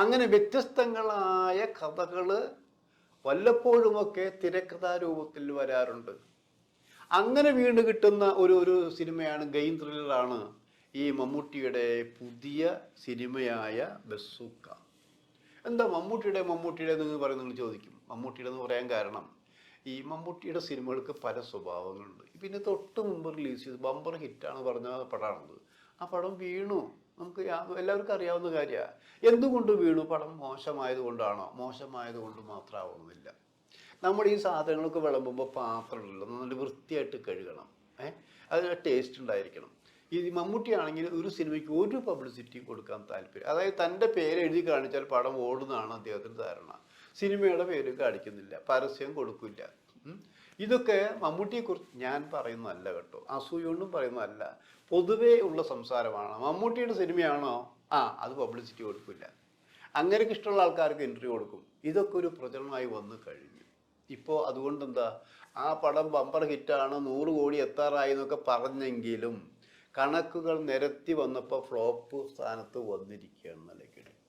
അങ്ങനെ വ്യത്യസ്തങ്ങളായ കഥകൾ വല്ലപ്പോഴുമൊക്കെ തിരക്കഥാരൂപത്തിൽ വരാറുണ്ട്. അങ്ങനെ വീണ് കിട്ടുന്ന ഒരു സിനിമയാണ് ഗെയിം ത്രില്ലറാണ് ഈ മമ്മൂട്ടിയുടെ പുതിയ സിനിമയായ ബസൂക്ക. എന്താ മമ്മൂട്ടിയുടെ എന്ന് പറയുന്നത് ചോദിക്കും. മമ്മൂട്ടിയുടെ എന്ന് പറയാൻ കാരണം ഈ മമ്മൂട്ടിയുടെ സിനിമകൾക്ക് പല സ്വഭാവങ്ങളുണ്ട്. പിന്നെ തൊട്ട് മുമ്പ് റിലീസ് ചെയ്ത് ബമ്പർ ഹിറ്റാണ് പറഞ്ഞ പടമാണത്. ആ പടം വീണു. നമുക്ക് എല്ലാവർക്കും അറിയാവുന്ന കാര്യമാണ്. എന്തുകൊണ്ട് വീണു? പടം മോശമായത് കൊണ്ടാണോ? മോശമായത് കൊണ്ട് മാത്രമാവുന്നില്ല. നമ്മൾ ഈ സാധനങ്ങളൊക്കെ വിളമ്പുമ്പോൾ പാത്രമില്ല, നല്ല വൃത്തിയായിട്ട് കഴുകണം. അതിന് ടേസ്റ്റ് ഉണ്ടായിരിക്കണം. ഈ മമ്മൂട്ടിയാണെങ്കിൽ ഒരു സിനിമയ്ക്ക് ഒരു പബ്ലിസിറ്റിയും കൊടുക്കാൻ താല്പര്യം, അതായത് തൻ്റെ പേര് എഴുതി കാണിച്ചാൽ പടം ഓടുന്നതാണ് അദ്ദേഹത്തിന് ധാരണ. സിനിമയുടെ പേര് കാണിക്കുന്നില്ല, പരസ്യം കൊടുക്കില്ല. ഇതൊക്കെ മമ്മൂട്ടിയെക്കുറിച്ച് ഞാൻ പറയുന്നതല്ല കേട്ടോ, അസൂയൊന്നും പറയുന്നതല്ല, പൊതുവേ ഉള്ള സംസാരമാണ്. മമ്മൂട്ടിയുടെ സിനിമയാണോ, അത് പബ്ലിസിറ്റി കൊടുക്കില്ല, അങ്ങനെയൊക്കെ ഇഷ്ടമുള്ള ആൾക്കാർക്ക് ഇൻ്റർവ്യൂ കൊടുക്കും. ഇതൊക്കെ ഒരു പ്രചരണമായി വന്നു കഴിഞ്ഞു. ഇപ്പോൾ അതുകൊണ്ട് എന്താ, ആ പടം ബമ്പർ ഹിറ്റാണ്, 100 കോടി എത്താറായി എന്നൊക്കെ പറഞ്ഞെങ്കിലും കണക്കുകൾ നിരത്തി വന്നപ്പോൾ ഫ്ലോപ്പ് സ്ഥാനത്ത് വന്നിരിക്കുകയാണ് നിലയ്ക്ക്.